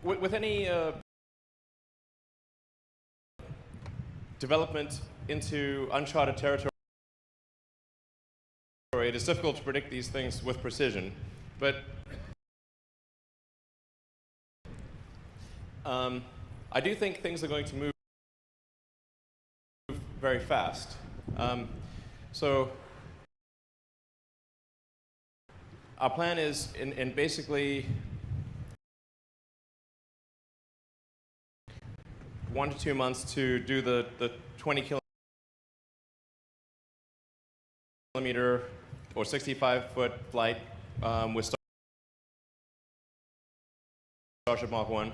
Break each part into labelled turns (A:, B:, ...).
A: with any development into uncharted territory, it is difficult to predict these things with precision. But I do think things are going to move very fast. So our plan is in basically 1 to 2 months to do the 20 kilometer or 65-foot flight with Starship Mark 1.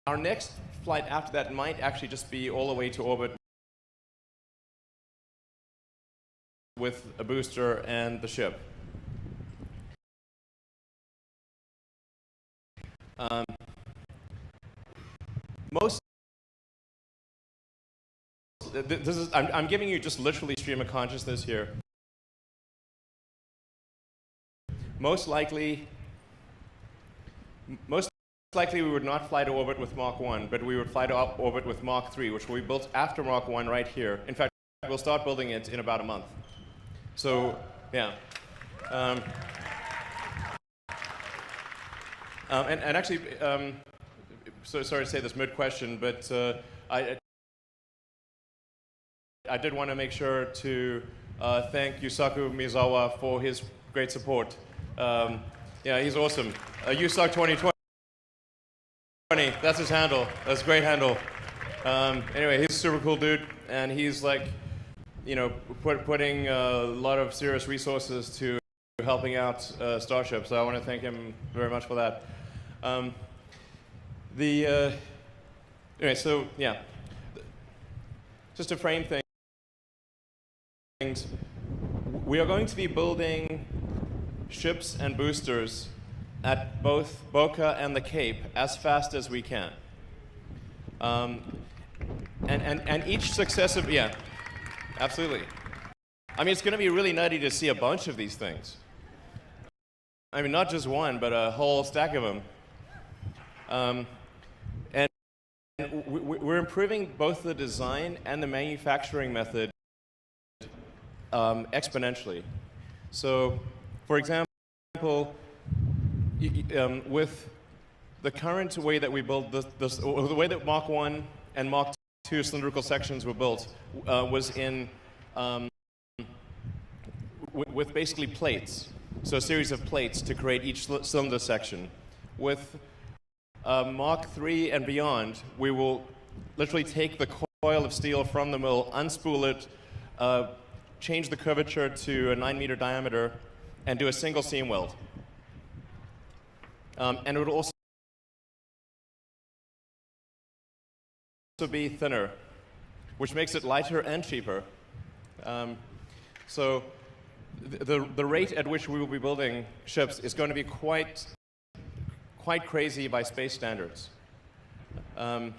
A: Our next flight after that might actually just be all the way to orbit with a booster and the ship. I'm giving you just literally stream of consciousness here. Most likely we would not fly to orbit with Mark 1, but we would fly to orbit with Mark 3, which will be built after Mark 1 right here. In fact, we'll start building it in about a month. So, yeah. And actually, so sorry to say this mid-question, but I did want to make sure to thank Yusaku Miyazawa for his great support. Yeah, he's awesome. Yusak 2020, that's his handle. That's a great handle. Anyway, he's a super cool dude, and he's like, you know, putting a lot of serious resources to helping out Starship. So I want to thank him very much for that. Anyway, so yeah, just to frame things, we are going to be building ships and boosters at both Boca and the Cape as fast as we can. And each successive, yeah, absolutely. I mean, it's going to be really nutty to see a bunch of these things. I mean, not just one, but a whole stack of them. And we're improving both the design and the manufacturing method exponentially. So, for example, with the current way that we build or the way that Mark 1 and Mark 2 cylindrical sections were built was in with basically plates. So a series of plates to create each cylinder section. With Mark 3 and beyond, we will literally take the coil of steel from the mill, unspool it, change the curvature to a 9-meter diameter, and do a single seam weld. And it would also be thinner, which makes it lighter and cheaper. So the rate at which we will be building ships is going to be quite crazy by space standards. I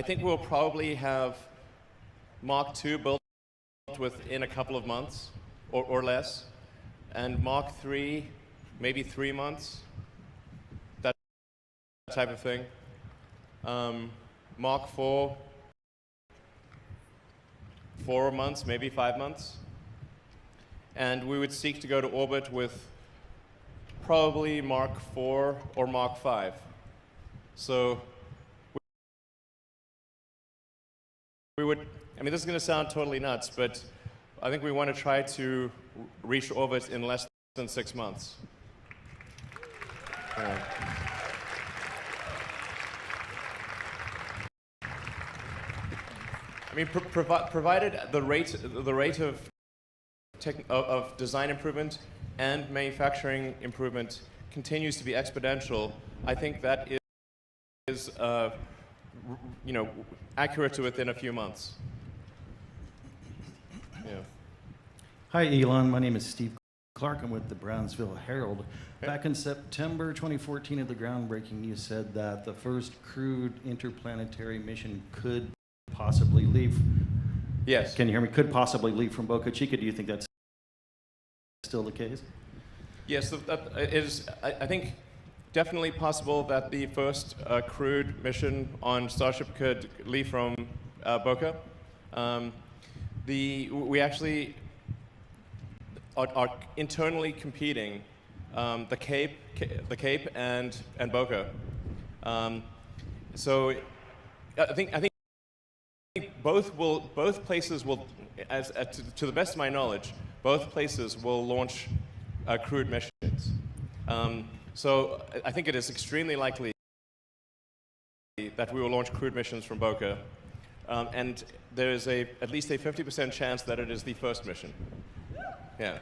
A: think we'll probably have Mark 2 built within a couple of months or less, and Mark 3 maybe 3 months, that type of thing. Mark 4, 4 months, maybe 5 months. And we would seek to go to orbit with probably Mark 4 or Mark 5. So we would, I mean, this is going to sound totally nuts, but I think we want to try to reach orbit in less than 6 months. I mean, provided the rate of design improvement and manufacturing improvement continues to be exponential, I think that is you know, accurate to within a few months. Yeah.
B: Hi, Elon. My name is Steve Clark. I'm with the Brownsville Herald. Back in September 2014 at the groundbreaking, you said that the first crewed interplanetary mission could possibly leave.
A: Yes.
B: Can you hear me? Could possibly leave from Boca Chica. Do you think that's still the case?
A: Yes, that is, I think, definitely possible that the first crewed mission on Starship could leave from Boca. We actually are internally competing the Cape and Boca. So I think both places will, to the best of my knowledge, both places will launch crewed missions. So I think it is extremely likely that we will launch crewed missions from Boca, and there is at least a 50% chance that it is the first mission. Yeah.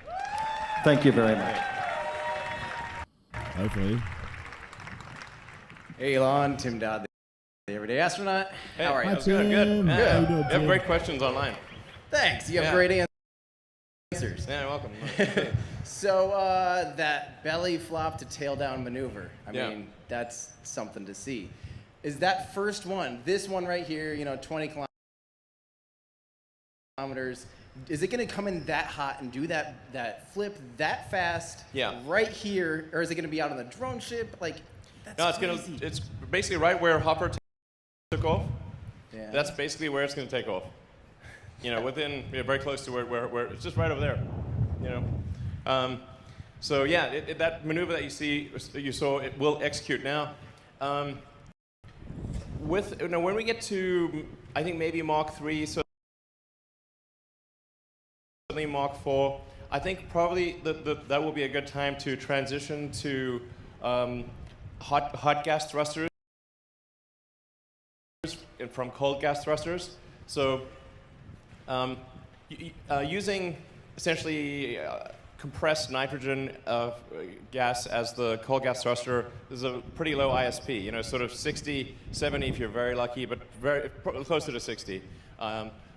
B: Thank you very much.
C: Hopefully.
D: Hey, Elon, Tim Dodd, the Everyday Astronaut.
A: Hey,
D: how are you?
C: Hi,
A: Good, good.
C: Tim.
A: Yeah.
C: How you doing,
A: You have
C: Tim?
A: great questions online.
D: Thanks. You have
A: Yeah.
D: great answers.
A: Yeah, welcome.
D: So that belly flop to tail down maneuver, I
A: Yeah.
D: mean, that's something to see. Is that first one, this one right here, 20 kilometers, is it going to come in that hot and do that flip that fast right here, or is it going to be out on the drone ship? Like, that's
A: No,
D: crazy.
A: it's basically right where Hopper took off.
D: Yeah.
A: That's basically where it's going to take off. Within, very close to where it's just right over there. So yeah, that maneuver that you saw, it will execute now. When we get to, I think maybe Mark 3, certainly Mark 4, I think probably that will be a good time to transition to hot gas thrusters from cold gas thrusters. So using essentially compressed nitrogen gas as the cold gas thruster is a pretty low ISP, sort of 60, 70 if you're very lucky, but very closer to 60.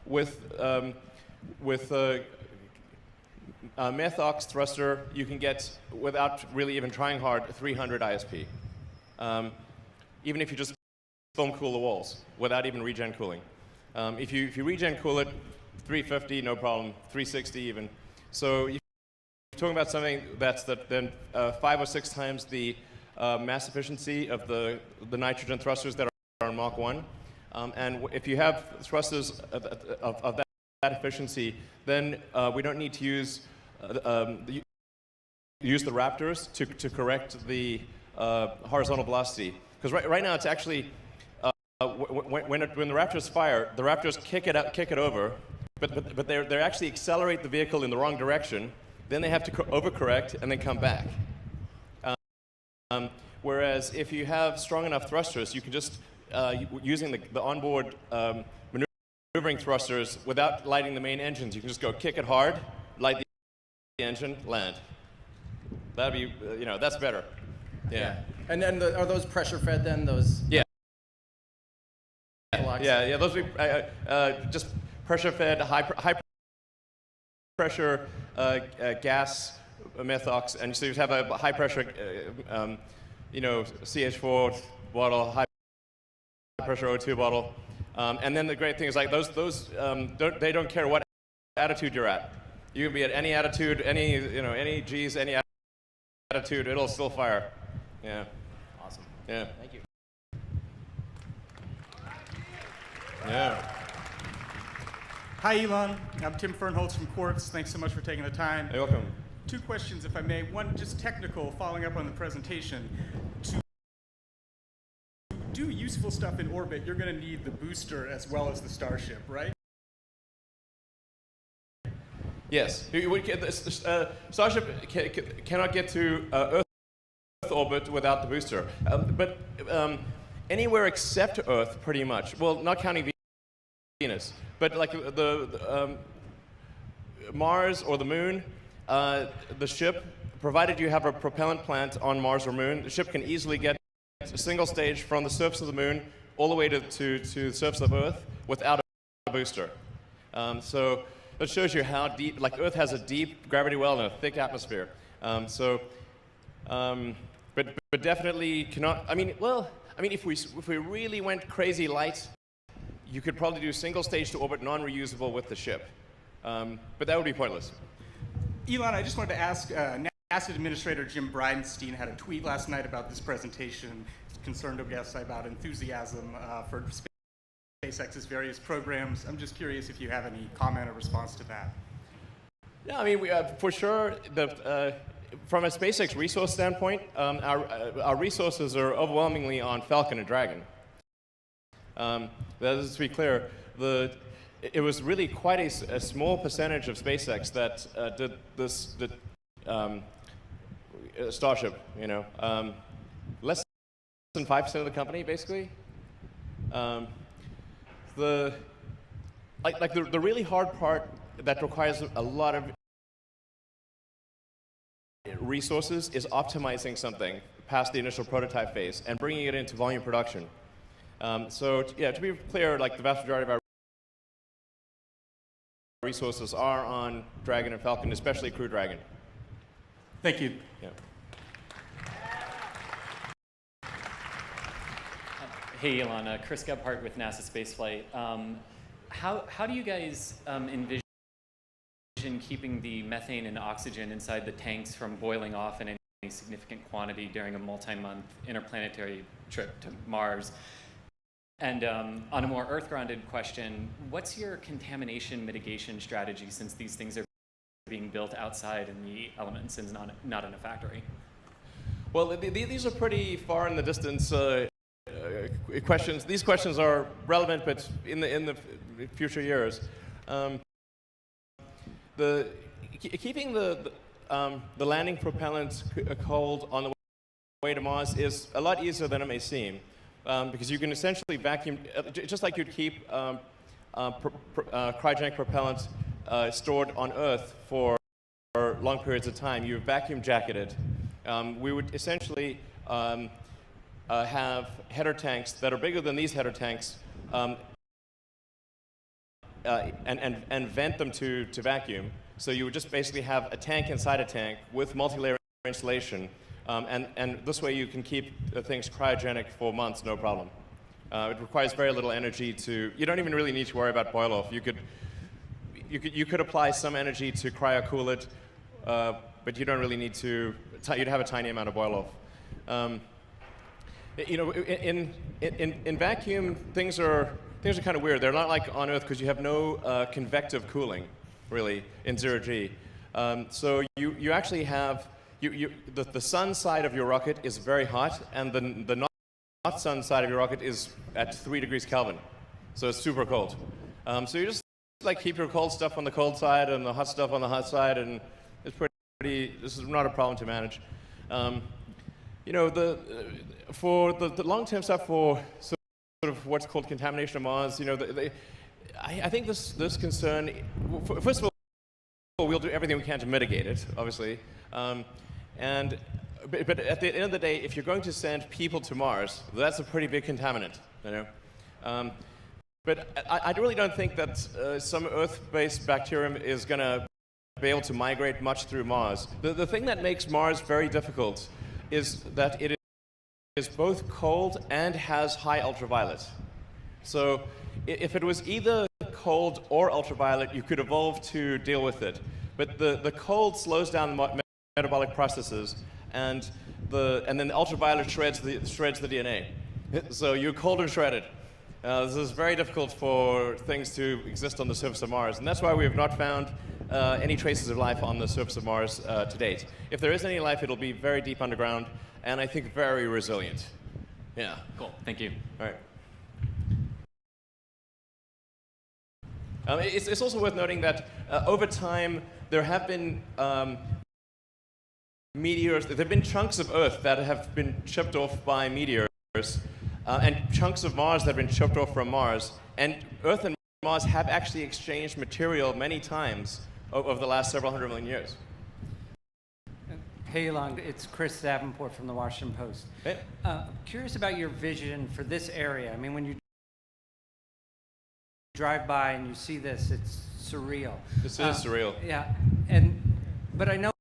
A: With methox thruster, you can get, without really even trying hard, 300 ISP. Even if you just film cool the walls without even regen cooling. If you regen cool it, 350, no problem, 360 even. So you're talking about something that's then 5 or 6 times the mass efficiency of the nitrogen thrusters that are on Mach 1. And if you have thrusters of that efficiency, then we don't need to use the Raptors to correct the horizontal velocity. Because right now it's actually, when the Raptors fire, the Raptors kick it over, but they actually accelerate the vehicle in the wrong direction. Then they have to overcorrect and then come back. Whereas if you have strong enough thrusters, you can just, using the onboard maneuvering thrusters without lighting the main engines, you can just go kick it hard, light the engine, land. That'd be, that's better. Yeah.
D: And then are those pressure fed then? Those?
A: Yeah. Yeah. Those would be just pressure fed, high pressure gas methox, and so you have a high pressure, CH4 bottle, high pressure O2 bottle, and then the great thing is like those they don't care what attitude you're at. You can be at any attitude, any G's, any attitude, it'll still fire. Yeah.
D: Awesome.
A: Yeah.
D: Thank you.
A: Yeah.
E: Hi, Elon. I'm Tim Fernholz from Quartz. Thanks so much for taking the time.
A: You're welcome.
E: 2 questions, if I may. One, just technical, following up on the presentation. To do useful stuff in orbit, you're going to need the booster as well as the Starship, right?
A: Yes. Starship cannot get to Earth orbit without the booster. But anywhere except Earth, pretty much. Well, not counting Venus. But like the Mars or the Moon, the ship, provided you have a propellant plant on Mars or Moon, the ship can easily get a single stage from the surface of the Moon all the way to the surface of Earth without a booster. So that shows you how deep, like Earth has a deep gravity well and a thick atmosphere. But definitely cannot. I mean, if we really went crazy light, you could probably do single stage to orbit, non-reusable with the ship. But that would be pointless.
E: Elon, I just wanted to ask, NASA Administrator Jim Bridenstine had a tweet last night about this presentation. He's concerned, I guess, about enthusiasm for SpaceX's various programs. I'm just curious if you have any comment or response to that.
A: Yeah, I mean, for sure, from a SpaceX resource standpoint, our resources are overwhelmingly on Falcon and Dragon. That is, to be clear, it was really quite a small percentage of SpaceX that did this Starship. Less than 5% of the company, basically. The really hard part that requires a lot of resources is optimizing something past the initial prototype phase and bringing it into volume production. So yeah, to be clear, like the vast majority of our resources are on Dragon and Falcon, especially Crew Dragon.
E: Thank you.
A: Yeah.
C: Hey, Elon. Chris Gebhardt with NASA Spaceflight. How do you guys envision keeping the methane and oxygen inside the tanks from boiling off in any significant quantity during a multi-month interplanetary trip to Mars? And on a more Earth-grounded question, what's your contamination mitigation strategy since these things are being built outside in the elements and not in a factory?
A: Well, these are pretty far in the distance questions. These questions are relevant, but in the future years. Keeping the landing propellant cold on the way to Mars is a lot easier than it may seem, because you can essentially vacuum, just like you'd keep cryogenic propellant stored on Earth for long periods of time. You vacuum jacket it. We would essentially have header tanks that are bigger than these header tanks, and vent them to vacuum. So you would just basically have a tank inside a tank with multi-layer insulation, and this way you can keep things cryogenic for months, no problem. It requires very little energy you don't even really need to worry about boil off. You could apply some energy to cryo-cool it, but you don't really need to. You'd have a tiny amount of boil off. In vacuum, things are kind of weird. They're not like on Earth because you have no convective cooling, really, in zero-G. So you actually have the sun side of your rocket is very hot, and the not sun side of your rocket is at 3 degrees Kelvin. So it's super cold. So you just like keep your cold stuff on the cold side and the hot stuff on the hot side, and it's pretty. This is not a problem to manage. For the long-term stuff, for sort of what's called contamination of Mars, I think this concern. First of all, we'll do everything we can to mitigate it, obviously. But at the end of the day, if you're going to send people to Mars, that's a pretty big contaminant, But I really don't think that some Earth-based bacterium is going to be able to migrate much through Mars. The thing that makes Mars very difficult is that it is both cold and has high ultraviolet. So if it was either cold or ultraviolet, you could evolve to deal with it. But the cold slows down metabolic processes, and then the ultraviolet shreds the DNA. So you're cold and shredded. This is very difficult for things to exist on the surface of Mars, and that's why we have not found any traces of life on the surface of Mars to date. If there is any life, it'll be very deep underground, and I think very resilient. Yeah.
C: Cool. Thank you.
A: All right. It's also worth noting that over time, there have been meteors, there have been chunks of Earth that have been chipped off by meteors, and chunks of Mars that have been chipped off from Mars. And Earth and Mars have actually exchanged material many times over the last several hundred million years.
F: Hey, Elon, it's Chris Davenport from the Washington Post.
A: Hey.
F: Curious about your vision for this area. I mean, when you drive by and you see this, it's surreal.
A: This is surreal.
F: Yeah, but I know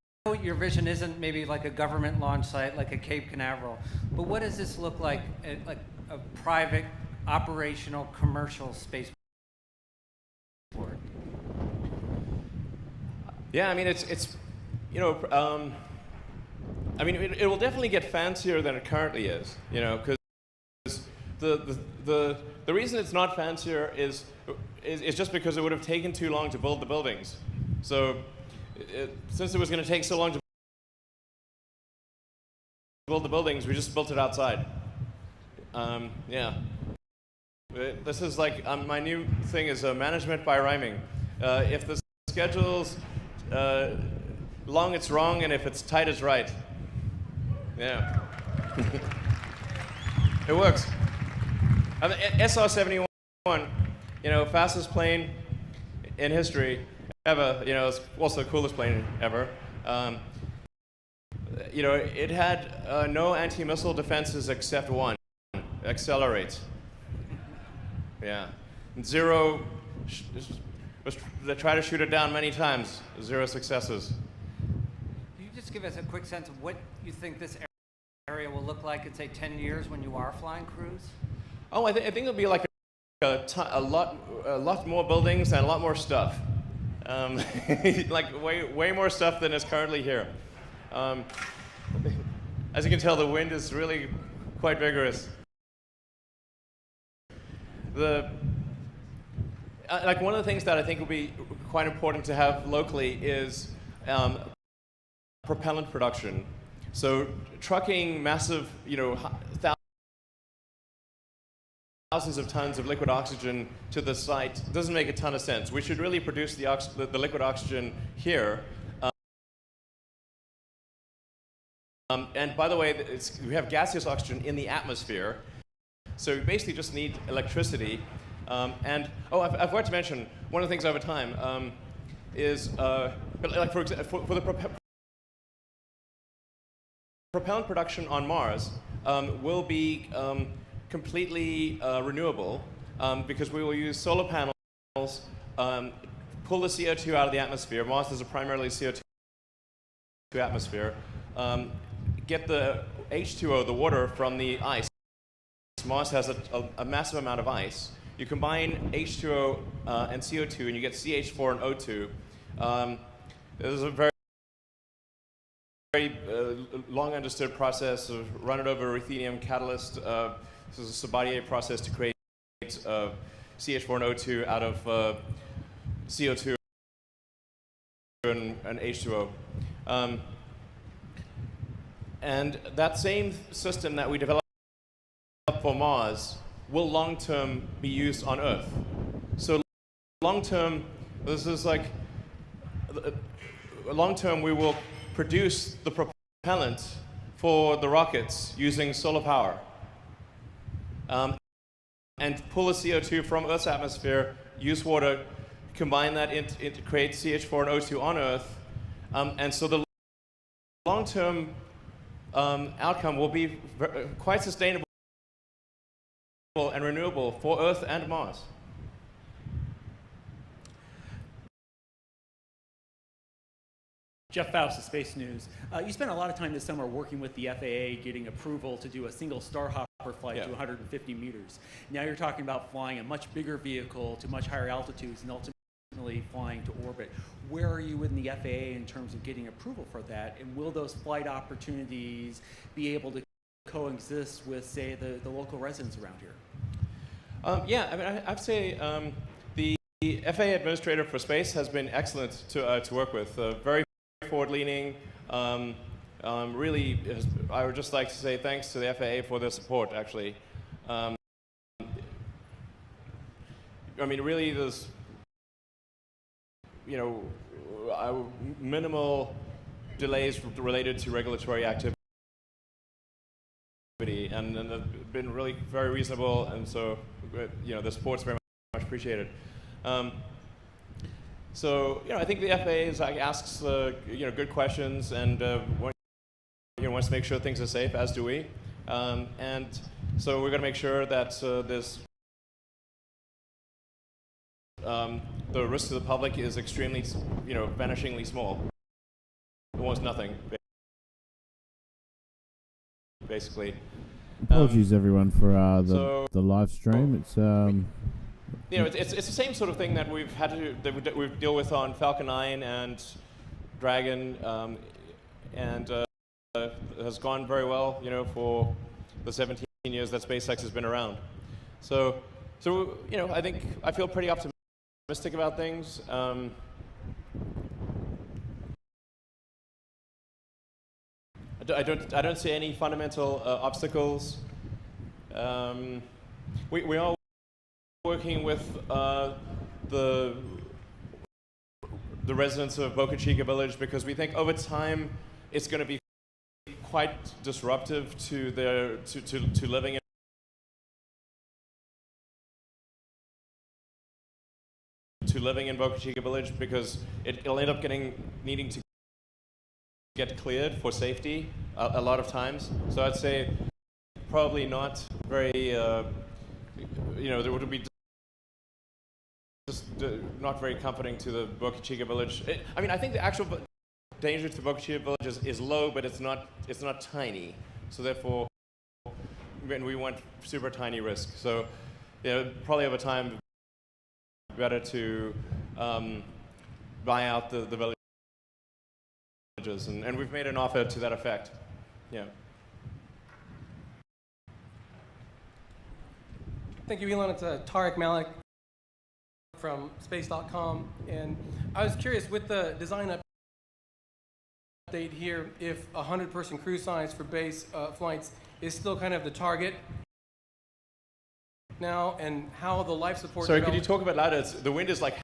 F: your vision isn't maybe like a government launch site, like a Cape Canaveral. But what does this look like a private, operational, commercial spaceport?
A: Yeah, I mean, it's you know, I mean, it will definitely get fancier than it currently is, you know, because the reason it's not fancier is just because it would have taken too long to build the buildings. So since it was going to take so long to build the buildings, we just built it outside. Yeah. This is like my new thing is management by rhyming. If the schedule's long, it's wrong, and if it's tight, it's right. Yeah. It works. SR-71, you know, fastest plane in history ever. You know, it's also the coolest plane ever. You know, it had no anti-missile defenses except one: accelerate. Yeah. Zero. They tried to shoot it down many times. 0 successes.
F: Can you just give us a quick sense of what you think this area will look like in, say, 10 years when you are flying crews?
A: Oh, I think it'll be like a lot more buildings and a lot more stuff. Like way more stuff than is currently here. As you can tell, the wind is really quite vigorous. Like one of the things that I think will be quite important to have locally is propellant production. So trucking massive, you know, thousands of tons of liquid oxygen to the site doesn't make a ton of sense. We should really produce the liquid oxygen here. And by the way, we have gaseous oxygen in the atmosphere, so we basically just need electricity. And I forgot to mention one of the things over time is like for the propellant production on Mars will be completely renewable because we will use solar panels, pull the CO2 out of the atmosphere. Mars is a primarily CO2 atmosphere. Get the H2O, the water, from the ice. Mars has a massive amount of ice. You combine H2O and CO2, and you get CH4 and O2. There's a very long understood process of run it over ruthenium catalyst. This is a Sabatier process to create CH4 and O2 out of CO2 and H2O. And that same system that we developed for Mars will long-term be used on Earth. So long-term, this is like, long-term we will produce the propellant for the rockets using solar power. And pull the CO2 from Earth's atmosphere, use water, combine that to create CH4 and O2 on Earth. And so the long-term outcome will be quite sustainable and renewable for Earth and Mars.
G: Jeff Faust of Space News. You spent a lot of time this summer working with the FAA getting approval to do a single Starhopper flight to 150 meters. Now you're talking about flying a much bigger vehicle to much higher altitudes and ultimately flying to orbit. Where are you in the FAA in terms of getting approval for that? And will those flight opportunities be able to coexist with, say, the local residents around here?
A: Yeah, I mean, I'd say the FAA Administrator for Space has been excellent to work with. Very forward-leaning. Really, I would just like to say thanks to the FAA for their support, actually. I mean, really, there's, you know, minimal delays related to regulatory activity, and they've been really very reasonable, and so, you know, the support's very much appreciated. So, you know, I think the FAA is, like, asks, you know, good questions, and wants to make sure things are safe, as do we. And so we're going to make sure that there's the risk to the public is extremely, vanishingly small. Almost nothing, basically.
H: Apologies, everyone, for
A: so-
H: the live stream. It's
A: It's the same sort of thing that we've had that we deal with on Falcon 9 and Dragon, and has gone very well, for the 17 years that SpaceX has been around. So I feel pretty optimistic about things. I don't see any fundamental obstacles. We are working with the residents of Boca Chica Village because we think over time it's going to be quite disruptive to living in Boca Chica Village, because it'll end up needing to get cleared for safety a lot of times. So I'd say probably not very, there would be just not very comforting to the Boca Chica Village. I think the actual danger to Boca Chica Village is low, but it's not tiny. So therefore, we want super tiny risk. So probably over time, better to buy out the villages, and we've made an offer to that effect. Yeah.
I: Thank you, Elon. It's Tarek Malik from Space.com, and I was curious with the design update here, if 100-person crew size for base flights is still kind of the target now, and how the life support.
A: Sorry, could you talk a bit louder? The wind is like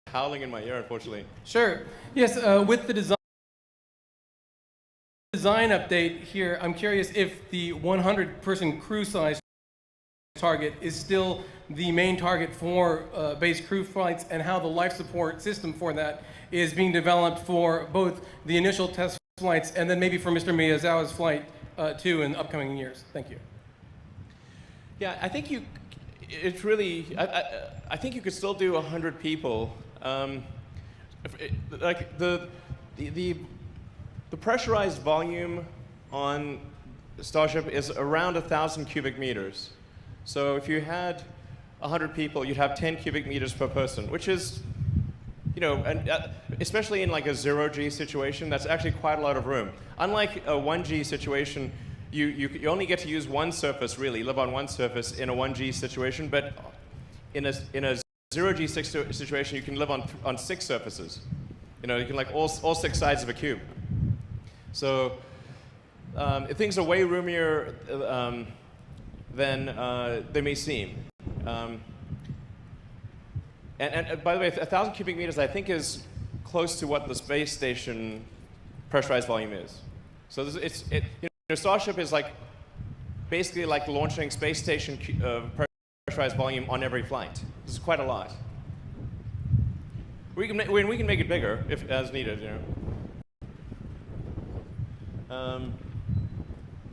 A: howling in my ear, unfortunately.
I: Sure. Yes, with the design update here, I'm curious if the 100-person crew size target is still the main target for base crew flights, and how the life support system for that is being developed for both the initial test flights and then maybe for Mr. Miyazawa's flight too in the upcoming years. Thank you.
A: Yeah, I think I think you could still do 100 people. Like the pressurized volume on Starship is around 1,000 cubic meters. So if you had 100 people, you'd have 10 cubic meters per person, which is, especially in like a 0G situation, that's actually quite a lot of room. Unlike a 1G situation, you only get to use one surface, really, live on one surface in a 1G situation, but in a 0G situation, you can live on 6 surfaces. You can like all 6 sides of a cube. So things are way roomier than they may seem. And by the way, 1,000 cubic meters, I think, is close to what the space station pressurized volume is. So Starship is like basically like launching space station pressurized volume on every flight. This is quite a lot. We can make it bigger if as needed.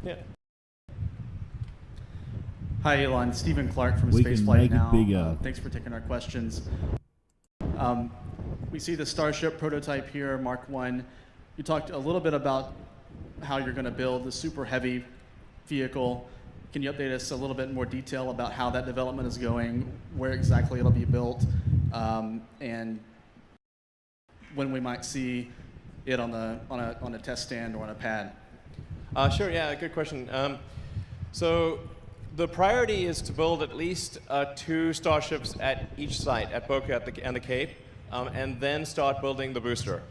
A: Yeah.
J: Hi, Elon. Stephen Clark from
H: We can
J: Spaceflight
H: make it
J: Now.
H: bigger.
J: Thanks for taking our questions. We see the Starship prototype here, Mark 1. You talked a little bit about how you're going to build the super heavy vehicle. Can you update us a little bit more detail about how that development is going, where exactly it'll be built, and when we might see it on a test stand or on a pad?
A: Sure. Yeah. Good question. So the priority is to build at least 2 Starships at each site, at Boca and the Cape, and then start building the booster.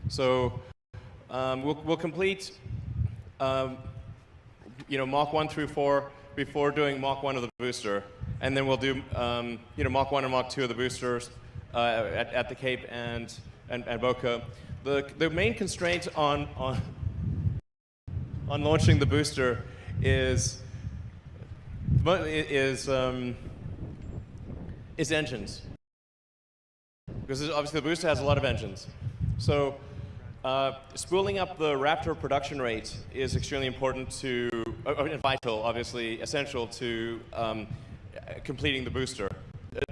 A: So we'll complete Mach 1 through 4 before doing Mach 1 of the booster, and then we'll do Mach 1 and Mach 2 of the boosters at the Cape and Boca. The main constraint on launching the booster is engines, because obviously the booster has a lot of engines. So spooling up the Raptor production rate is extremely important vital, obviously essential to completing the booster.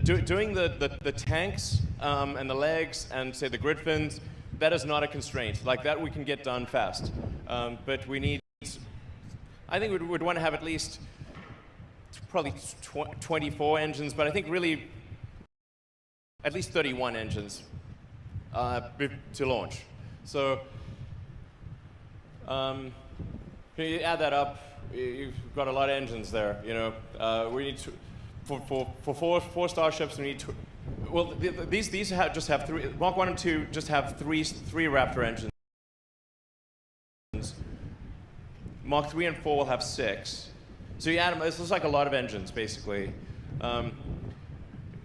A: doing the tanks and the legs and say the grid fins, that is not a constraint. Like that we can get done fast. But we need, I think we'd want to have at least probably 24 engines, but I think really at least 31 engines to launch. So you add that up, you've got a lot of engines there. You know, we need for four Starships. We need well, these just have three. Mark 1 and 2 just have three Raptor engines. Mark 3 and 4 will have 6. So you add them. This looks like a lot of engines, basically,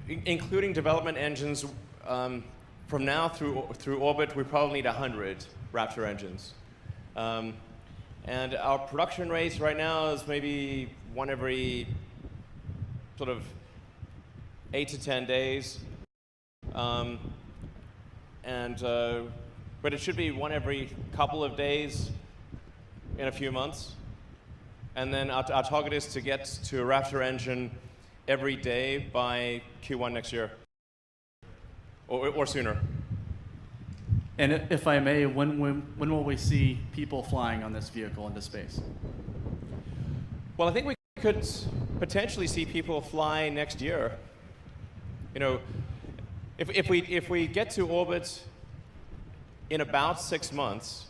A: including development engines. From now through orbit, we probably need 100 Raptor engines. And our production rates right now is maybe one every sort of 8 to 10 days. But it should be one every couple of days in a few months. And then our target is to get to a Raptor engine every day by Q1 next year, or sooner.
J: And if I may, when will we see people flying on this vehicle into space?
A: Well, I think we could potentially see people fly next year. You know, if we get to orbit in about 6 months,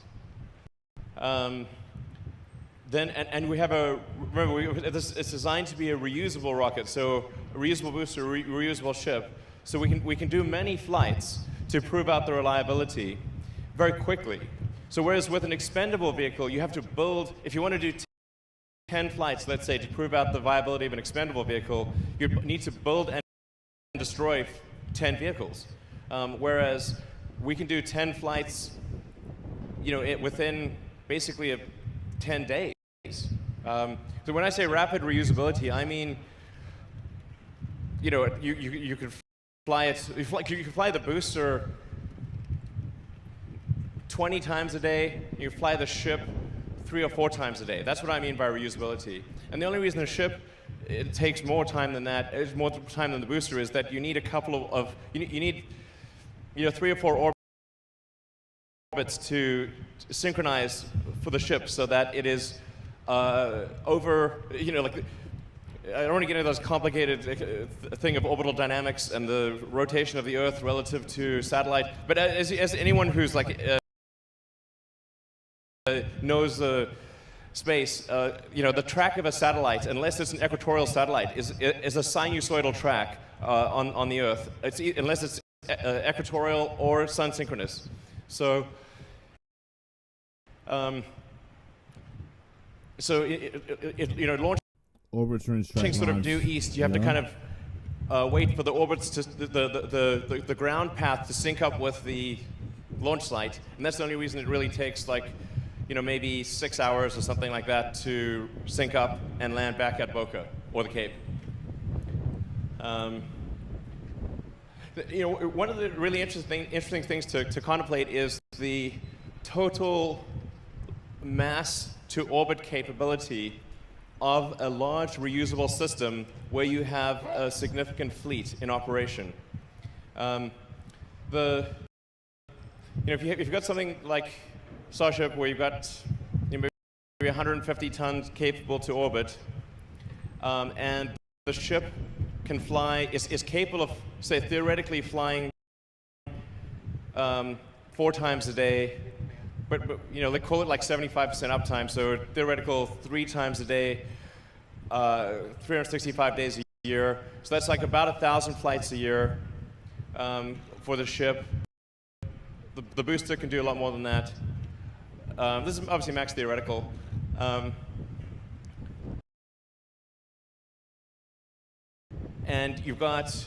A: then we have remember it's designed to be a reusable rocket, so a reusable booster, reusable ship, so we can do many flights to prove out the reliability very quickly. So whereas with an expendable vehicle, you have to build, if you want to do 10 flights, let's say, to prove out the viability of an expendable vehicle, you need to build and destroy 10 vehicles. Whereas we can do 10 flights, you know, within basically 10 days. So when I say rapid reusability, I mean, you know, you could fly it. You can fly the booster 20 times a day. You fly the ship 3 or 4 times a day. That's what I mean by reusability. And the only reason the ship it takes more time than that, it's more time than the booster, is that you need a couple of you need 3 or 4 orbits to synchronize for the ship so that it is over, you know, like, I don't want to get into those complicated thing of orbital dynamics and the rotation of the Earth relative to satellite. But as anyone who's like knows space, you know, the track of a satellite, unless it's an equatorial satellite, is a sinusoidal track on the Earth. Unless it's equatorial or sun synchronous. So. You know, launching sort of due east, you have to kind of wait for the orbits to the ground path to sync up with the launch site, and that's the only reason it really takes, like, you know, maybe 6 hours or something like that to sync up and land back at Boca or the Cape. You know, one of the really interesting things to contemplate is the total mass to orbit capability of a large reusable system where you have a significant fleet in operation. You know, if you've got something like Starship where you've got, you know, maybe 150 tons capable to orbit, and the ship can fly, is capable of, say, theoretically flying 4 times a day. But you know, they call it like 75% uptime, so theoretical 3 times a day, 365 days a year. So that's like about 1,000 flights a year for the ship. The booster can do a lot more than that. This is obviously max theoretical. And you've got,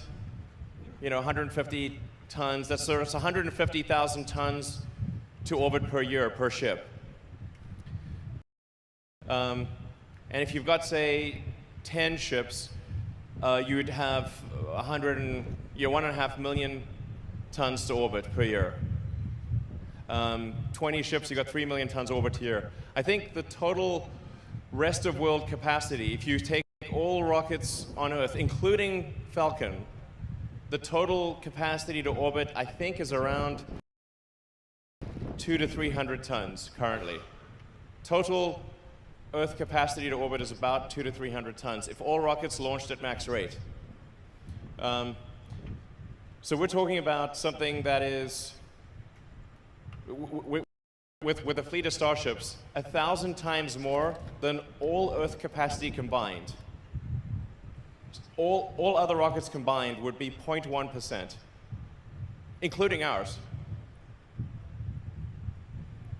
A: you know, 150 tons. That's 150,000 tons to orbit per year per ship. And if you've got, say, 10 ships, you would have 1.5 million tons to orbit per year. 20 ships, you've got 3 million tons orbit a year. I think the total rest of world capacity, if you take all rockets on Earth, including Falcon, the total capacity to orbit, I think, is around 200 to 300 tons currently. Total Earth capacity to orbit is about 200 to 300 tons if all rockets launched at max rate. So we're talking about something that is, with a fleet of Starships, 1,000 times more than all Earth capacity combined. All other rockets combined would be 0.1%, including ours.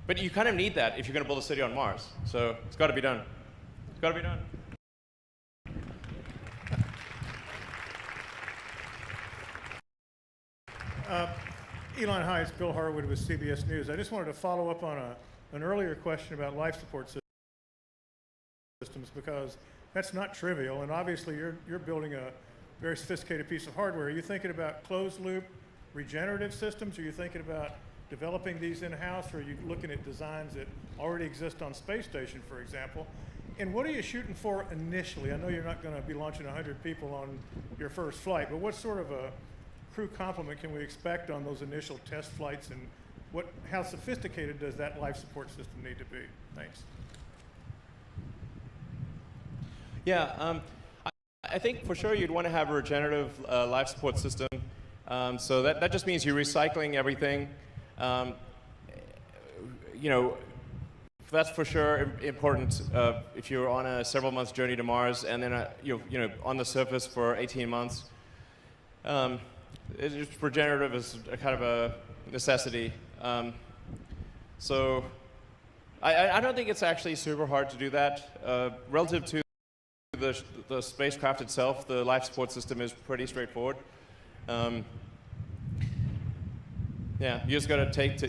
A: But you kind of need that if you're going to build a city on Mars. So it's got to be done. It's got to be done.
K: Elon, hi, it's Bill Harwood with CBS News. I just wanted to follow up on an earlier question about life support systems, because that's not trivial, and obviously you're building a very sophisticated piece of hardware. Are you thinking about closed-loop regenerative systems? Are you thinking about developing these in-house, or are you looking at designs that already exist on space station, for example? And what are you shooting for initially? I know you're not going to be launching 100 people on your first flight, but what sort of a crew complement can we expect on those initial test flights, and how sophisticated does that life support system need to be? Thanks.
A: Yeah, I think for sure you'd want to have a regenerative life support system. So that just means you're recycling everything. You know, that's for sure important if you're on a several months journey to Mars and then you know on the surface for 18 months. It's regenerative is a kind of a necessity. So I don't think it's actually super hard to do that. Relative to the spacecraft itself, the life support system is pretty straightforward. Yeah, you just got to take,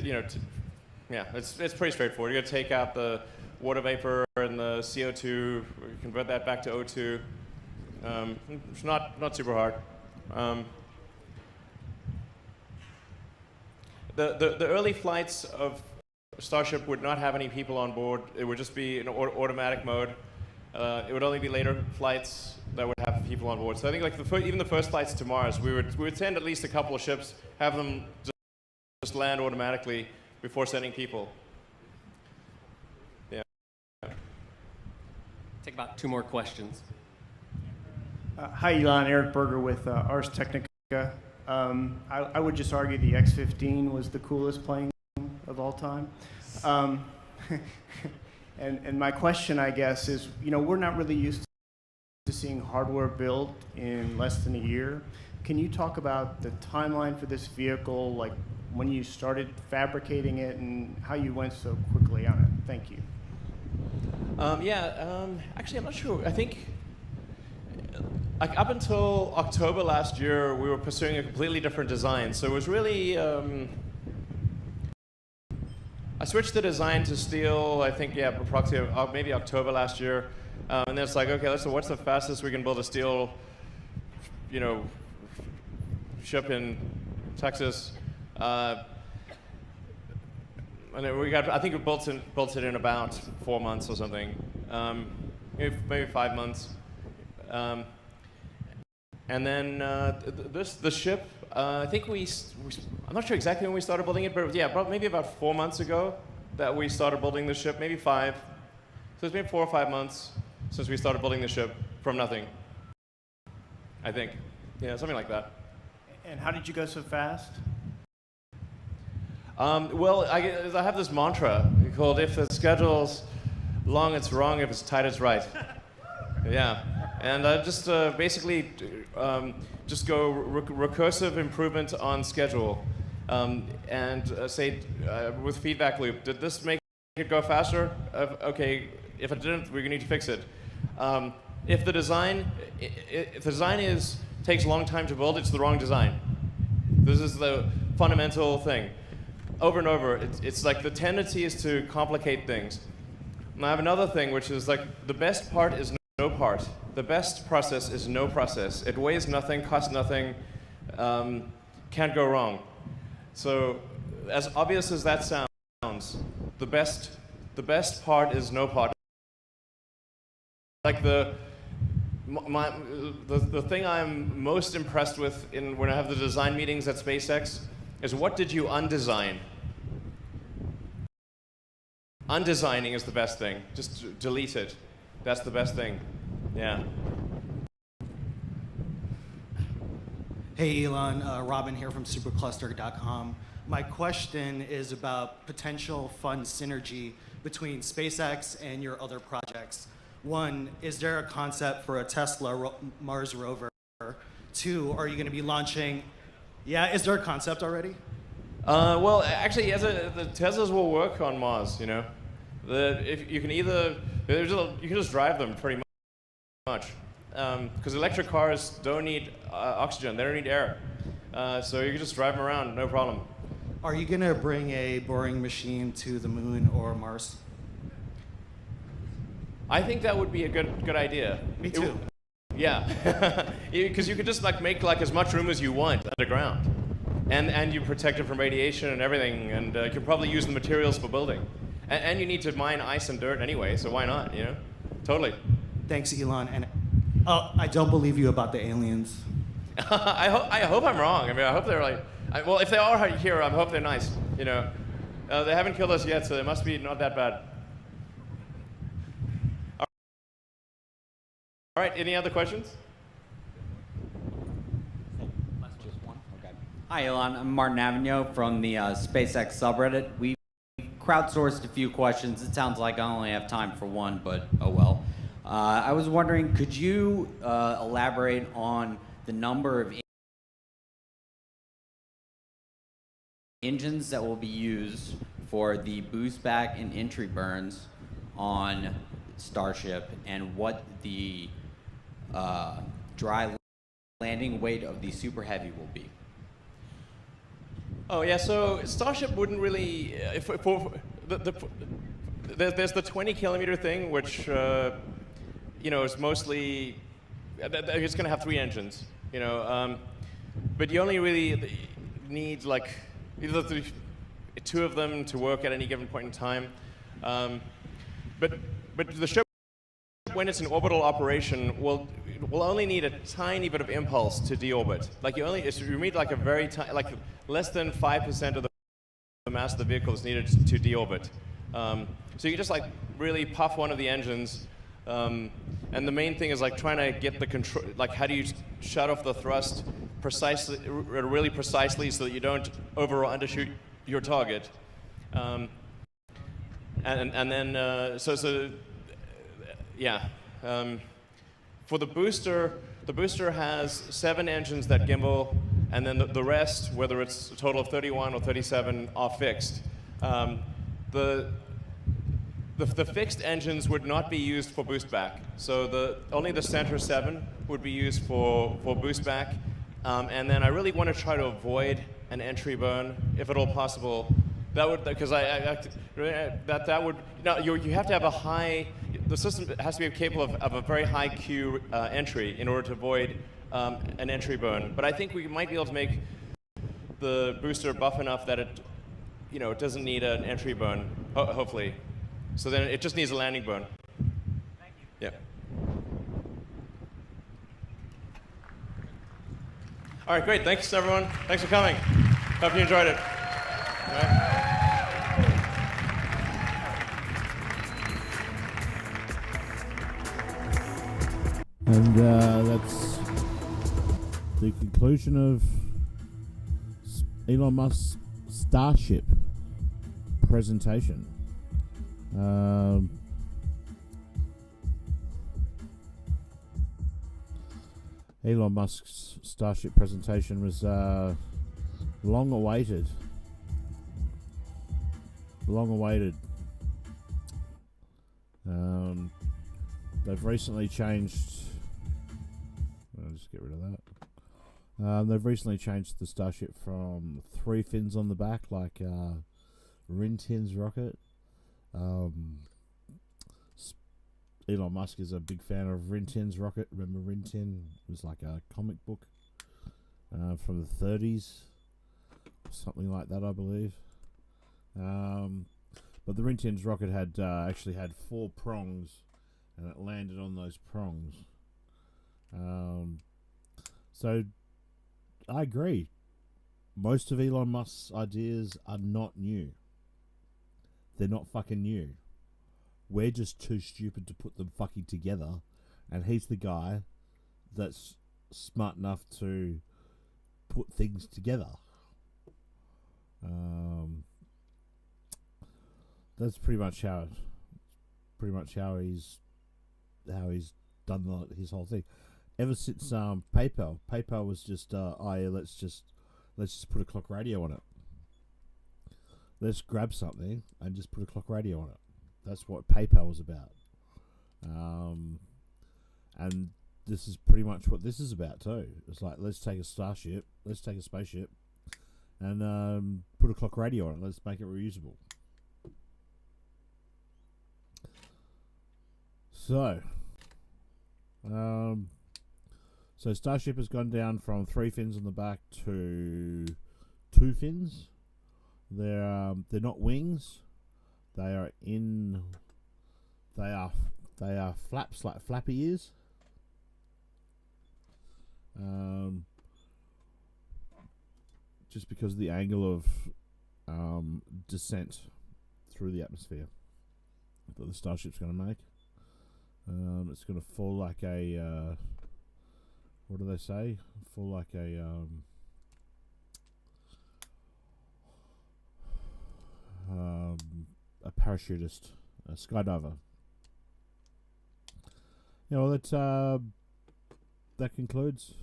A: yeah, it's pretty straightforward. You got to take out the water vapor and the CO2, convert that back to O2. It's not super hard. The early flights of Starship would not have any people on board. It would just be in automatic mode. It would only be later flights that would have people on board. So I think like even the first flights to Mars, we would send at least a couple of ships, have them just land automatically before sending people. Yeah.
L: Take about 2 more questions.
M: Hi, Elon. Eric Berger with Ars Technica. I would just argue the X-15 was the coolest plane of all time. And my question, I guess, is, we're not really used to seeing hardware built in less than a year. Can you talk about the timeline for this vehicle, like when you started fabricating it and how you went so quickly on it? Thank you.
A: Actually, I'm not sure. I think like up until October last year, we were pursuing a completely different design. So it was really, I switched the design to steel, I think, yeah, approximately maybe October last year. And then it's like, okay, so what's the fastest we can build a steel, ship in Texas? And then I think we built it in about 4 months or something, maybe 5 months. And then the ship, I think I'm not sure exactly when we started building it, but yeah, maybe about 4 months ago that we started building the ship, maybe 5. So it's been 4 or 5 months since we started building the ship from nothing, I think. Yeah, something like that.
M: And how did you go so fast?
A: Well, I have this mantra called, if the schedule's long, it's wrong. If it's tight, it's right. Yeah. And just basically just go recursive improvement on schedule. And say with feedback loop, did this make it go faster? Okay, if it didn't, we're going to need to fix it. If the design takes a long time to build, it's the wrong design. This is the fundamental thing. Over and over, it's like the tendency is to complicate things. And I have another thing, which is like the best part is no part. The best process is no process. It weighs nothing, costs nothing, can't go wrong. So as obvious as that sounds, the best part is no part. Like the thing I'm most impressed with when I have the design meetings at SpaceX is what did you undesign? Undesigning is the best thing. Just delete it. That's the best thing. Yeah.
L: Hey Elon, Robin here from supercluster.com. My question is about potential fund synergy between SpaceX and your other projects. One, is there a concept for a Tesla Mars rover? Two, are you going to be launching? Yeah, is there a concept already?
A: Well, actually, the Teslas will work on Mars. You know, if you can either you can just drive them pretty much, because electric cars don't need oxygen; they don't need air, so you can just drive them around, no problem.
L: Are you going to bring a boring machine to the moon or Mars?
A: I think that would be a good idea.
L: Me too.
A: Yeah, because you could just make as much room as you want underground, and you protect it from radiation and everything, and you can probably use the materials for building, and you need to mine ice and dirt anyway, so why not? You know, totally.
L: Thanks, Elon. And I don't believe you about the aliens.
A: I hope I'm wrong. I mean, I hope they're well, if they are here, I hope they're nice. You know, they haven't killed us yet, so they must be not that bad. All right, any other questions?
N: Just one? Okay. Hi, Elon. I'm Martin Avignon from the SpaceX subreddit. We crowdsourced a few questions. It sounds like I only have time for one, but oh well. I was wondering, could you elaborate on the number of engines that will be used for the boost back and entry burns on Starship, and what the dry landing weight of the Super Heavy will be?
A: Oh yeah, so Starship wouldn't really. There's the 20-kilometer thing, which is mostly. It's going to have 3 engines, but you only really need either 2 of them to work at any given point in time. But the ship, when it's in orbital operation, will only need a tiny bit of impulse to deorbit. You need a very tiny, less than 5% of the mass of the vehicle is needed to deorbit. So you just really puff one of the engines, and the main thing is trying to get the control. How do you shut off the thrust really precisely, so that you don't over or undershoot your target. And then for the booster has 7 engines that gimbal, and then the rest, whether it's a total of 31 or 37, are fixed. The fixed engines would not be used for boost back. So only the center 7 would be used for boost back. And then I really want to try to avoid an entry burn, if at all possible. That would, because that would, you have to have a high, the system has to be capable of a very high Q entry in order to avoid an entry burn. But I think we might be able to make the booster buff enough that it doesn't need an entry burn, hopefully. So then it just needs a landing burn. Thank you. Yeah. All right, great. Thanks, everyone. Thanks for coming. Hope you enjoyed it. All right.
H: And that's the conclusion of Elon Musk's Starship presentation. Elon Musk's Starship presentation was long awaited. They've recently changed. I'll just get rid of that. They've recently changed the Starship from 3 fins on the back, like Rintin's rocket. Elon Musk is a big fan of Rintin's rocket. Remember Rintin? It was like a comic book from the 30s, something like that, I believe. But the Rintin's rocket had actually had 4 prongs, and it landed on those prongs. So I agree. Most of Elon Musk's ideas are not new. They're not fucking new. We're just too stupid to put them fucking together, and he's the guy that's smart enough to put things together. That's pretty much how he's done his whole thing. Ever since PayPal was just yeah, let's just put a clock radio on it. Let's grab something and just put a clock radio on it. That's what PayPal was about. And this is pretty much what this is about too. It's like, let's take a spaceship, and put a clock radio on it. Let's make it reusable. So, Starship has gone down from 3 fins on the back to 2 fins. They're not wings. They are flaps, like flappy ears. Just because of the angle of descent through the atmosphere that the Starship's going to make. It's going to fall like a what do they say? Fall like a parachutist, a skydiver. Yeah, well, that concludes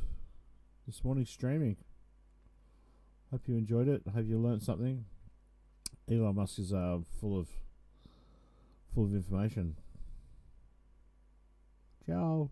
H: this morning's streaming. Hope you enjoyed it. Hope you learned something. Elon Musk is full of information. Ciao.